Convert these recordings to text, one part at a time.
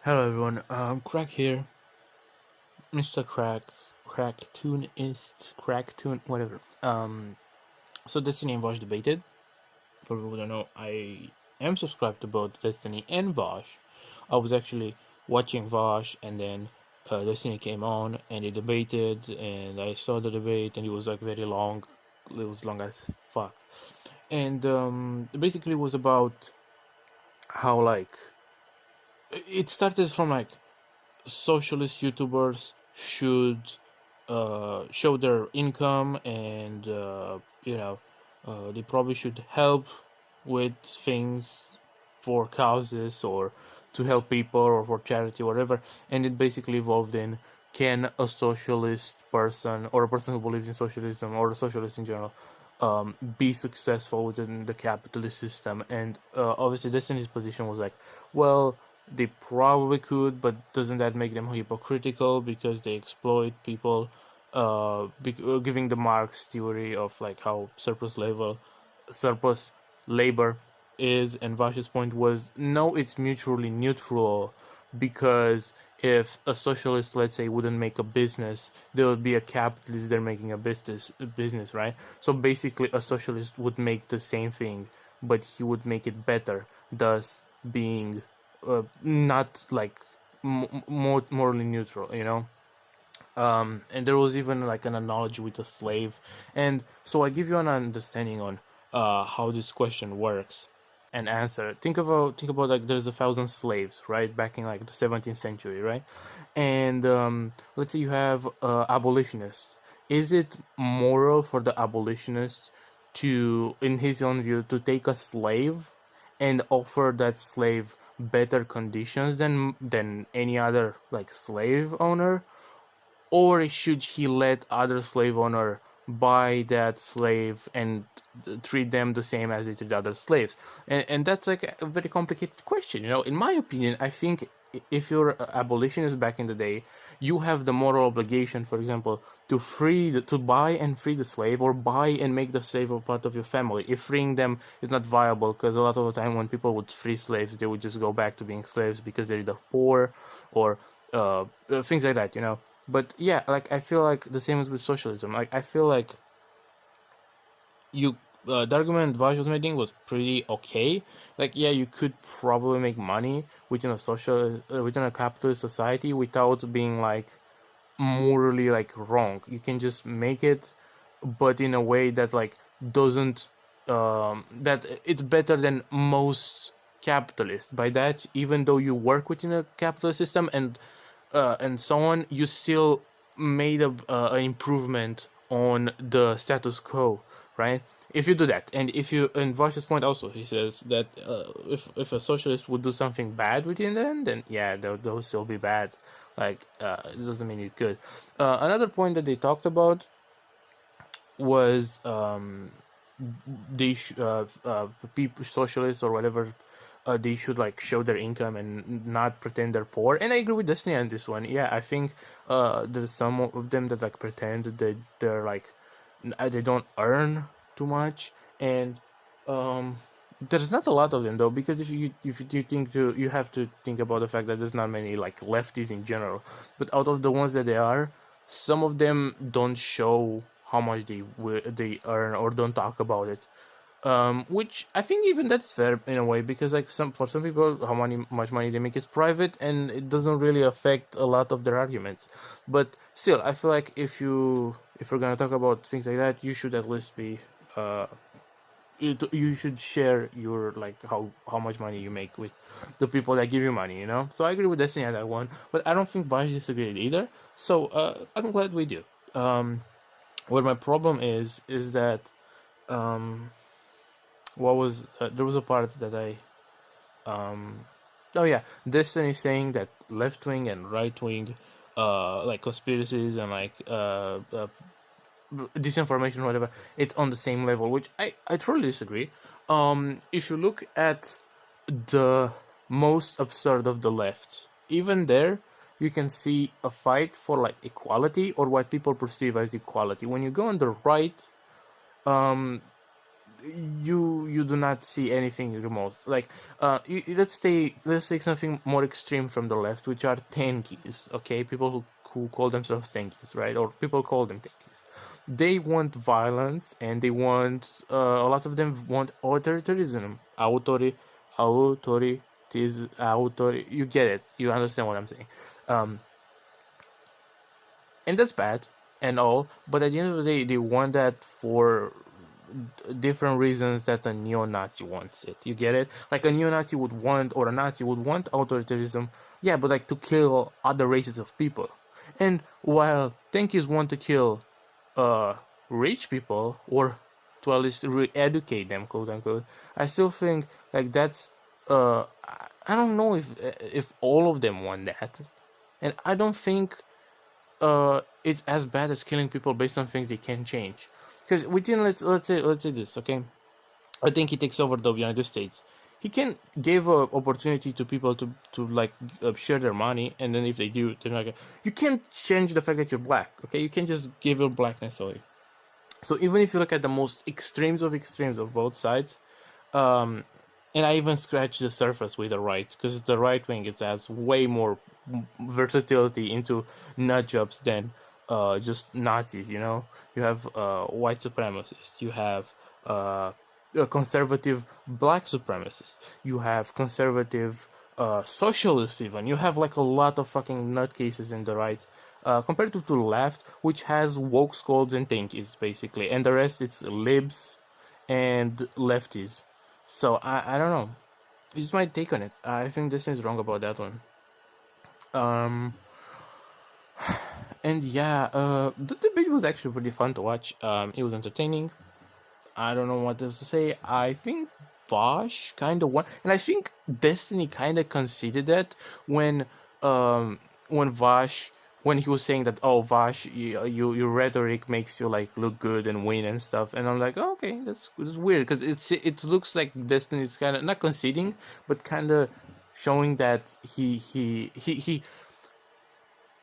Hello everyone, Crack here, Mr. Cracktoonist, whatever. So Destiny and Vaush debated. For people who don't know, I am subscribed to both Destiny and Vaush. I was actually watching Vaush, and then Destiny came on, and they debated, and I saw the debate, and it was like very long. It was long as fuck, and basically it was about how like it started from like socialist YouTubers should show their income, and they probably should help with things for causes or to help people or for charity, whatever. And it basically evolved in, can a socialist person or a person who believes in socialism or a socialist in general be successful within the capitalist system? And obviously Destiny's position was like, well, they probably could, but doesn't that make them hypocritical because they exploit people? Giving the Marx theory of like how surplus labor is, and Vash's point was no, it's mutually neutral, because if a socialist, let's say, wouldn't make a business, there would be a capitalist there making a business, right? So basically, a socialist would make the same thing, but he would make it better, thus being not like morally neutral, and there was even like an analogy with a slave. And so I give you an understanding on how this question works and answer. Think about like there's 1,000 slaves, right, back in like the 17th century, right? And let's say you have abolitionists. Is it moral for the abolitionist to, in his own view, to take a slave and offer that slave better conditions than any other like slave owner? Or should he let other slave owner buy that slave and treat them the same as they treat other slaves? And that's like a very complicated question. In my opinion, I think if you're abolitionist back in the day, you have the moral obligation, for example, to buy and free the slave, or buy and make the slave a part of your family. If freeing them is not viable, because a lot of the time when people would free slaves, they would just go back to being slaves because they're either poor or things like that. But yeah, like I feel like the same as with socialism. Like I feel like you the argument Vaj was making was pretty okay. Like, yeah, you could probably make money within a capitalist society without being like morally like wrong. You can just make it, but in a way that like doesn't that it's better than most capitalists. By that, even though you work within a capitalist system and so on, you still made an improvement on the status quo, right? If you do that, and if you, and Vosh's point also, he says that if a socialist would do something bad within them, then yeah, they'll still be bad. Like, it doesn't mean it could. Another point that they talked about was people, socialists or whatever, they should like show their income and not pretend they're poor. And I agree with Destiny on this one. Yeah, I think there's some of them that like pretend that they're like they don't earn too much. And there's not a lot of them though, because you have to think about the fact that there's not many like lefties in general. But out of the ones that they are, some of them don't show how much they earn, or don't talk about it. Which I think even that's fair in a way, because like for some people, much money they make is private, and it doesn't really affect a lot of their arguments. But still, I feel like if we're gonna talk about things like that, you should at least be you should share your like how much money you make with the people that give you money. So I agree with Destiny on that one, but I don't think Vice disagreed either. So I'm glad we do. What my problem is that there was a part that I oh yeah, Destiny saying that left wing and right wing like conspiracies and like disinformation or whatever, it's on the same level, which I truly disagree. If you look at the most absurd of the left, even there you can see a fight for like equality, or what people perceive as equality. When you go on the right, you do not see anything remote. Like let's take something more extreme from the left, which are tankies. Okay, people who call themselves tankies, right? Or people call them tankies. They want violence, and they want a lot of them want authoritarianism. You get it. You understand what I'm saying. Um, and that's bad and all, but at the end of the day, they want that for different reasons that a neo-Nazi wants it. You get it? Like a neo-Nazi would want, or a Nazi would want authoritarianism, yeah, but like to kill other races of people. And while tankies want to kill rich people, or to at least re-educate them, quote unquote, I still think like that's I don't know if all of them want that, and I don't think it's as bad as killing people based on things they can change. Because within let's say this, okay, I think he takes over the United States. He can give a opportunity to people to like share their money, and then if they do, they're not gonna. You can't change the fact that you're black, okay? You can't just give your blackness away. So even if you look at the most extremes of both sides, and I even scratch the surface with the right, because the right wing it has way more versatility into nut jobs than just Nazis. You know, you have white supremacists, you have conservative black supremacists, you have conservative socialists, even you have like a lot of fucking nutcases in the right. Compared to the left, which has woke scolds and tankies basically, and the rest it's libs and lefties. So I don't know. This is my take on it. I think this is wrong about that one. And yeah, the debate was actually pretty fun to watch. It was entertaining. I don't know what else to say. I think Vaush kind of won, and I think Destiny kind of conceded that when Vaush, when he was saying that, oh Vaush, your rhetoric makes you like look good and win and stuff, and I'm like, oh, okay, that's weird, because it looks like Destiny's kind of not conceding, but kind of showing that he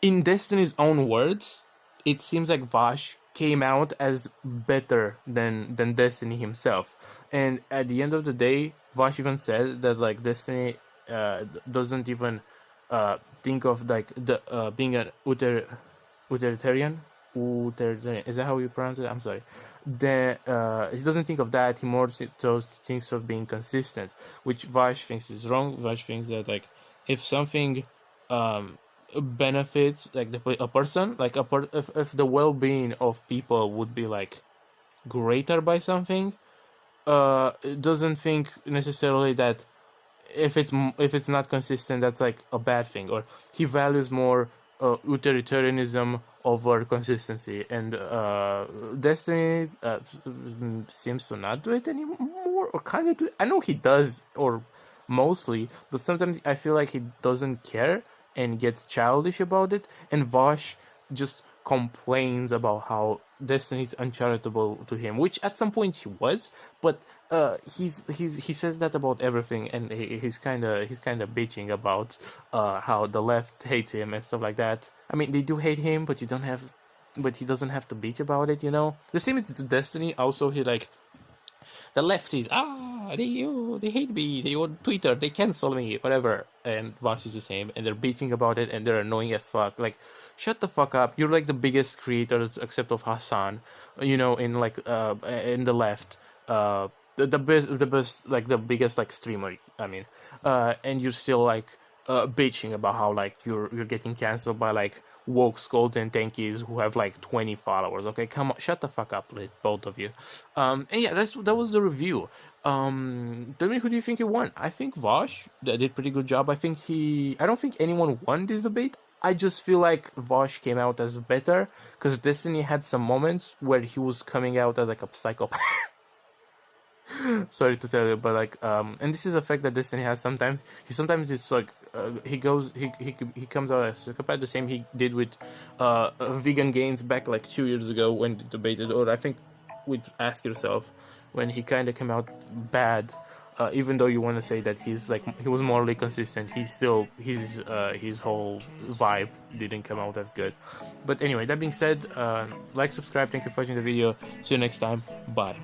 in Destiny's own words, it seems like Vaush came out as better than Destiny himself. And at the end of the day, Vaush even said that like Destiny doesn't even think of like the being an utilitarian. Utilitarian, is that how you pronounce it? I'm sorry. He doesn't think of that. He more thinks of being consistent, which Vaush thinks is wrong. Vaush thinks that like if something benefits like a person, like if the well-being of people would be like greater by something, it doesn't think necessarily that if it's not consistent, that's like a bad thing, or he values more utilitarianism over consistency. And Destiny seems to not do it anymore, or kind of do. I know he does, or mostly, but sometimes I feel like he doesn't care and gets childish about it. And Vaush just complains about how Destiny is uncharitable to him, which at some point he was, but he says that about everything, and he's kind of bitching about how the left hates him and stuff like that. I mean, they do hate him, but he doesn't have to bitch about it, you know. The same is to Destiny. Also, he like the lefties, they hate me, they on Twitter, they cancel me, whatever. And Vaush is the same, and they're bitching about it, and they're annoying as fuck. Like, shut the fuck up. You're like the biggest creators, except of Hassan, you know, in like in the left, the best, like the biggest like streamer. I mean, and you're still like bitching about how like you're getting canceled by like woke scolds and tankies who have like 20 followers. Okay, come on, shut the fuck up, please, both of you. And yeah, that was the review. Tell me, who do you think he won? I think Vaush did pretty good job. I don't think anyone won this debate. I just feel like Vaush came out as better, because Destiny had some moments where he was coming out as like a psychopath. Sorry to tell you, but like and this is a fact that Destiny has sometimes. Sometimes it's like he comes out as psychopath, the same he did with Vegan Gains back like 2 years ago when they debated, or I think with Ask Yourself, when he kind of came out bad. Even though you want to say that he was morally consistent, his whole vibe didn't come out as good. But anyway, that being said, like, subscribe, thank you for watching the video, see you next time, bye.